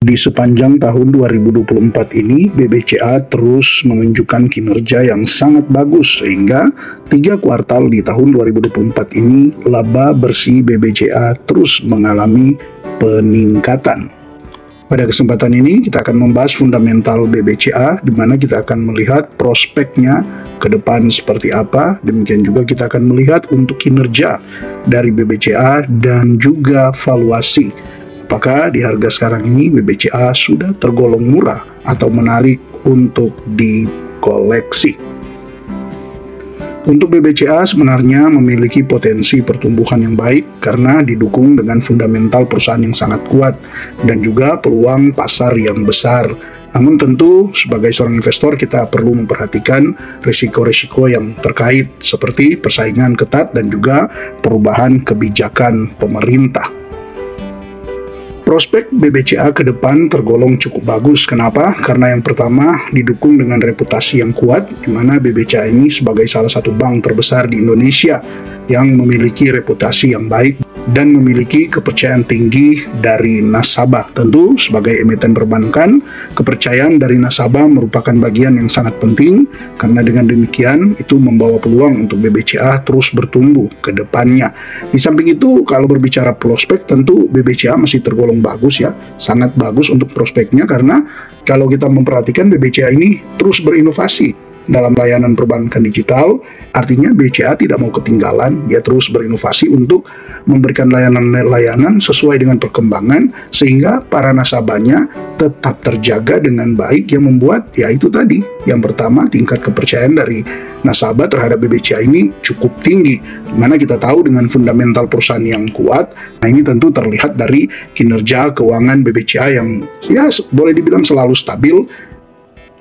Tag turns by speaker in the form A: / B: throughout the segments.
A: Di sepanjang tahun 2024 ini, BBCA terus menunjukkan kinerja yang sangat bagus sehingga 3 kuartal di tahun 2024 ini laba bersih BBCA terus mengalami peningkatan. Pada kesempatan ini kita akan membahas fundamental BBCA di mana kita akan melihat prospeknya ke depan seperti apa. Demikian juga kita akan melihat untuk kinerja dari BBCA dan juga valuasi. Apakah di harga sekarang ini BBCA sudah tergolong murah atau menarik untuk dikoleksi? Untuk BBCA sebenarnya memiliki potensi pertumbuhan yang baik karena didukung dengan fundamental perusahaan yang sangat kuat dan juga peluang pasar yang besar. Namun tentu sebagai seorang investor kita perlu memperhatikan risiko-risiko yang terkait seperti persaingan ketat dan juga perubahan kebijakan pemerintah. Prospek BBCA ke depan tergolong cukup bagus. Kenapa? Karena yang pertama didukung dengan reputasi yang kuat, di mana BBCA ini sebagai salah satu bank terbesar di Indonesia yang memiliki reputasi yang baik dan memiliki kepercayaan tinggi dari nasabah. Tentu sebagai emiten perbankan, kepercayaan dari nasabah merupakan bagian yang sangat penting karena dengan demikian itu membawa peluang untuk BBCA terus bertumbuh ke depannya. Di samping itu, kalau berbicara prospek, tentu BBCA masih tergolong bagus ya, sangat bagus untuk prospeknya karena kalau kita memperhatikan BBCA ini terus berinovasi dalam layanan perbankan digital, artinya BCA tidak mau ketinggalan, dia terus berinovasi untuk memberikan layanan-layanan sesuai dengan perkembangan sehingga para nasabahnya tetap terjaga dengan baik yang membuat ya itu tadi, yang pertama tingkat kepercayaan dari nasabah terhadap BBCA ini cukup tinggi, dimana kita tahu dengan fundamental perusahaan yang kuat. Nah ini tentu terlihat dari kinerja keuangan BBCA yang ya boleh dibilang selalu stabil.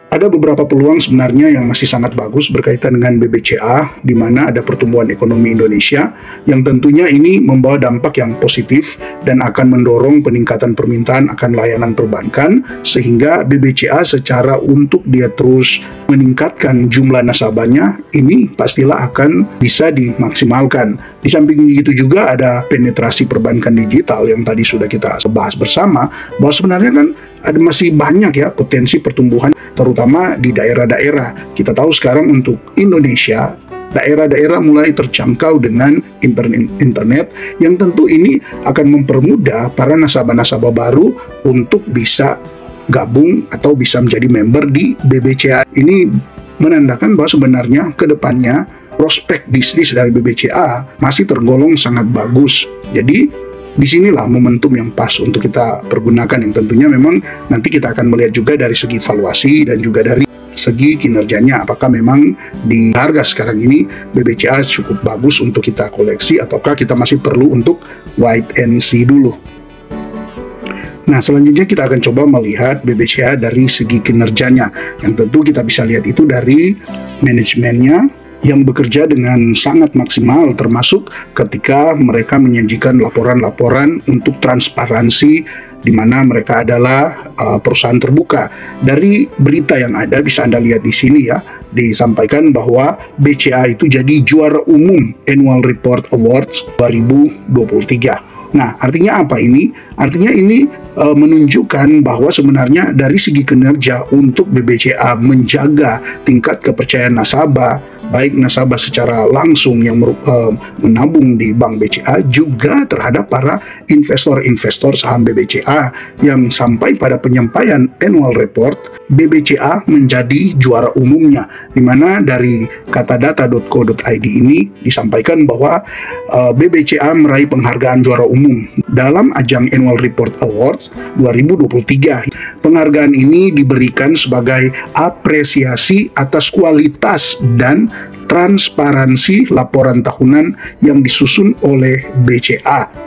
A: Ada beberapa peluang sebenarnya yang masih sangat bagus berkaitan dengan BBCA, di mana ada pertumbuhan ekonomi Indonesia yang tentunya ini membawa dampak yang positif dan akan mendorong peningkatan permintaan akan layanan perbankan, sehingga BBCA secara untuk dia terus meningkatkan jumlah nasabahnya, ini pastilah akan bisa dimaksimalkan. Di samping itu juga ada penetrasi perbankan digital yang tadi sudah kita bahas bersama, bahwa sebenarnya kan ada masih banyak ya potensi pertumbuhan terutama di daerah-daerah. Kita tahu sekarang untuk Indonesia, daerah-daerah mulai terjangkau dengan internet yang tentu ini akan mempermudah para nasabah-nasabah baru untuk bisa gabung atau bisa menjadi member di BBCA. Ini menandakan bahwa sebenarnya ke depannya prospek bisnis dari BBCA masih tergolong sangat bagus. Jadi disinilah momentum yang pas untuk kita pergunakan, yang tentunya memang nanti kita akan melihat juga dari segi valuasi dan juga dari segi kinerjanya, apakah memang di harga sekarang ini BBCA cukup bagus untuk kita koleksi ataukah kita masih perlu untuk wait and see dulu. Nah, selanjutnya kita akan coba melihat BBCA dari segi kinerjanya, yang tentu kita bisa lihat itu dari manajemennya yang bekerja dengan sangat maksimal, termasuk ketika mereka menyajikan laporan-laporan untuk transparansi di mana mereka adalah perusahaan terbuka. Dari berita yang ada bisa Anda lihat di sini ya, disampaikan bahwa BCA itu jadi juara umum Annual Report Awards 2023. Nah, artinya apa ini? Artinya ini menunjukkan bahwa sebenarnya dari segi kinerja untuk BBCA menjaga tingkat kepercayaan nasabah, baik nasabah secara langsung yang menabung di Bank BCA juga terhadap para investor-investor saham BBCA yang sampai pada penyampaian annual report BBCA menjadi juara umumnya, di mana dari katadata.co.id ini disampaikan bahwa BBCA meraih penghargaan juara umum dalam ajang Annual Report Awards 2023. Penghargaan ini diberikan sebagai apresiasi atas kualitas dan transparansi laporan tahunan yang disusun oleh BCA.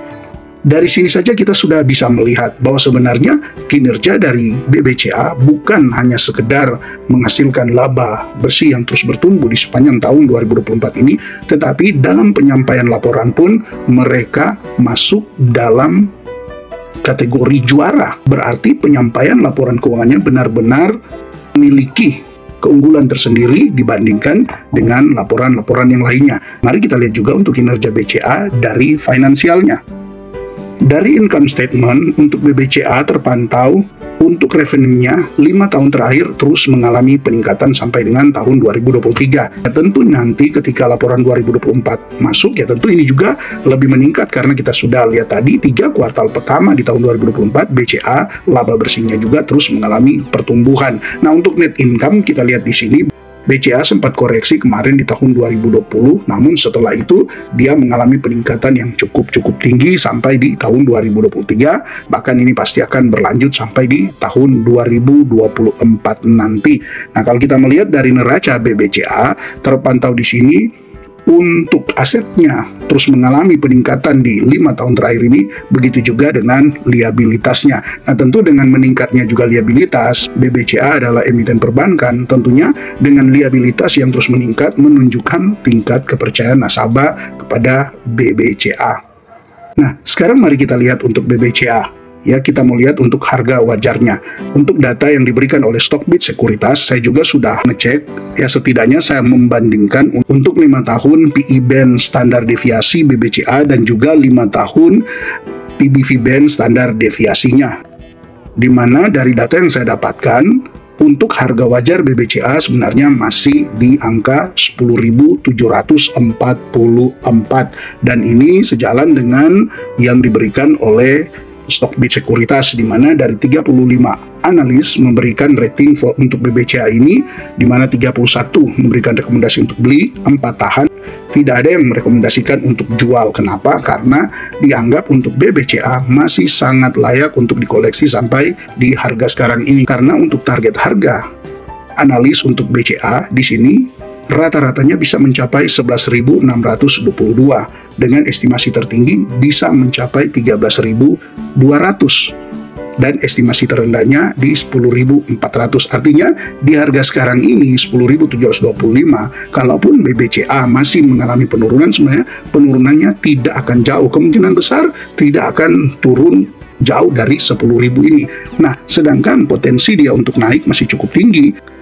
A: Dari sini saja kita sudah bisa melihat bahwa sebenarnya kinerja dari BBCA bukan hanya sekedar menghasilkan laba bersih yang terus bertumbuh di sepanjang tahun 2024 ini, tetapi dalam penyampaian laporan pun mereka masuk dalam kategori juara. Berarti penyampaian laporan keuangannya benar-benar memiliki keunggulan tersendiri dibandingkan dengan laporan-laporan yang lainnya. Mari kita lihat juga untuk kinerja BCA dari finansialnya. Dari income statement untuk BBCA terpantau untuk revenue-nya 5 tahun terakhir terus mengalami peningkatan sampai dengan tahun 2023. Ya, tentu nanti ketika laporan 2024 masuk, ya tentu ini juga lebih meningkat karena kita sudah lihat tadi 3 kuartal pertama di tahun 2024 BCA laba bersihnya juga terus mengalami pertumbuhan. Nah, untuk net income kita lihat di sini BCA sempat koreksi kemarin di tahun 2020, namun setelah itu dia mengalami peningkatan yang cukup tinggi sampai di tahun 2023, bahkan ini pasti akan berlanjut sampai di tahun 2024 nanti. Nah, kalau kita melihat dari neraca BBCA terpantau di sini untuk asetnya terus mengalami peningkatan di 5 tahun terakhir ini, begitu juga dengan liabilitasnya. Nah, tentu dengan meningkatnya juga liabilitas, BBCA adalah emiten perbankan, tentunya dengan liabilitas yang terus meningkat menunjukkan tingkat kepercayaan nasabah kepada BBCA. Nah, sekarang mari kita lihat untuk BBCA. Ya, kita mau lihat untuk harga wajarnya. Untuk data yang diberikan oleh Stockbit Sekuritas, saya juga sudah ngecek. Ya, setidaknya saya membandingkan untuk 5 tahun PE band standar deviasi BBCA dan juga 5 tahun PBV band standar deviasinya. Di mana dari data yang saya dapatkan, untuk harga wajar BBCA sebenarnya masih di angka 10.744 dan ini sejalan dengan yang diberikan oleh Stockbit Sekuritas, di mana dari 35 analis memberikan rating untuk BBCA ini, di mana 31 memberikan rekomendasi untuk beli, 4 tahan, tidak ada yang merekomendasikan untuk jual. Kenapa? Karena dianggap untuk BBCA masih sangat layak untuk dikoleksi sampai di harga sekarang ini. Karena untuk target harga analis untuk BCA di sini rata-ratanya bisa mencapai 11.622 dengan estimasi tertinggi bisa mencapai 13.200 dan estimasi terendahnya di 10.400. Artinya di harga sekarang ini 10.725, kalaupun BBCA masih mengalami penurunan, sebenarnya penurunannya tidak akan jauh, kemungkinan besar tidak akan turun jauh dari 10.000 ini. Nah, sedangkan potensi dia untuk naik masih cukup tinggi.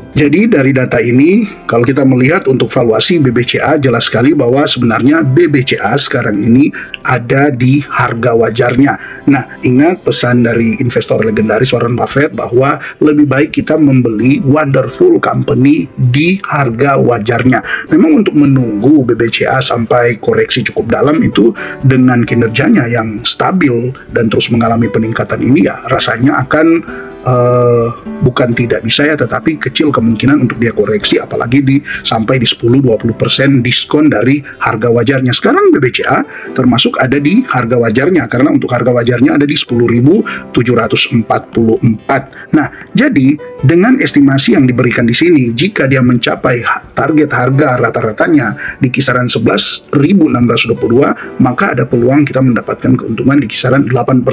A: Jadi dari data ini, kalau kita melihat untuk valuasi BBCA, jelas sekali bahwa sebenarnya BBCA sekarang ini ada di harga wajarnya. Nah, ingat pesan dari investor legendaris Warren Buffett bahwa lebih baik kita membeli wonderful company di harga wajarnya. Memang untuk menunggu BBCA sampai koreksi cukup dalam itu dengan kinerjanya yang stabil dan terus mengalami peningkatan ini, ya rasanya akan bukan tidak bisa ya, tetapi kecil kemungkinan untuk dia koreksi, apalagi sampai di 10-20% diskon dari harga wajarnya. Sekarang BBCA termasuk ada di harga wajarnya, karena untuk harga wajarnya ada di 10.744. Nah, jadi dengan estimasi yang diberikan di sini, jika dia mencapai target harga rata-ratanya di kisaran 11.622, maka ada peluang kita mendapatkan keuntungan di kisaran 8%.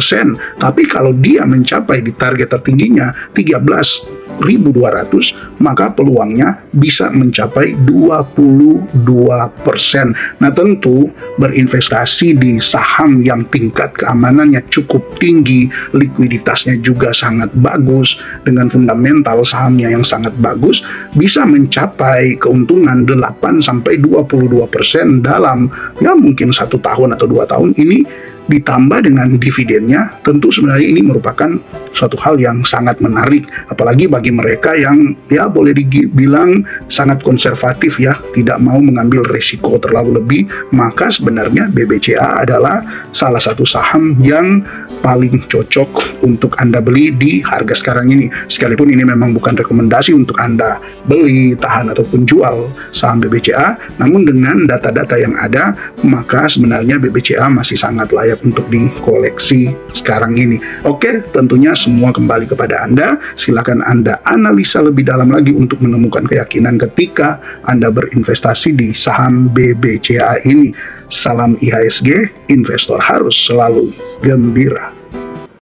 A: Tapi kalau dia mencapai di target tertingginya 13.200, maka peluangnya bisa mencapai 22%. Nah, tentu berinvestasi di saham yang tingkat keamanannya cukup tinggi, likuiditasnya juga sangat bagus, dengan fundamental sahamnya yang sangat bagus, bisa mencapai keuntungan 8-22% dalam ya mungkin 1 tahun atau 2 tahun ini. Ditambah dengan dividennya, tentu sebenarnya ini merupakan suatu hal yang sangat menarik, apalagi bagi mereka yang ya boleh dibilang sangat konservatif ya, tidak mau mengambil risiko terlalu lebih, maka sebenarnya BBCA adalah salah satu saham yang paling cocok untuk Anda beli di harga sekarang ini. Sekalipun ini memang bukan rekomendasi untuk Anda beli, tahan ataupun jual saham BBCA, namun dengan data-data yang ada, maka sebenarnya BBCA masih sangat layak untuk dikoleksi sekarang ini. Oke, tentunya semua kembali kepada Anda. Silakan Anda analisa lebih dalam lagi untuk menemukan keyakinan ketika Anda berinvestasi di saham BBCA ini. Salam IHSG, investor harus selalu gembira.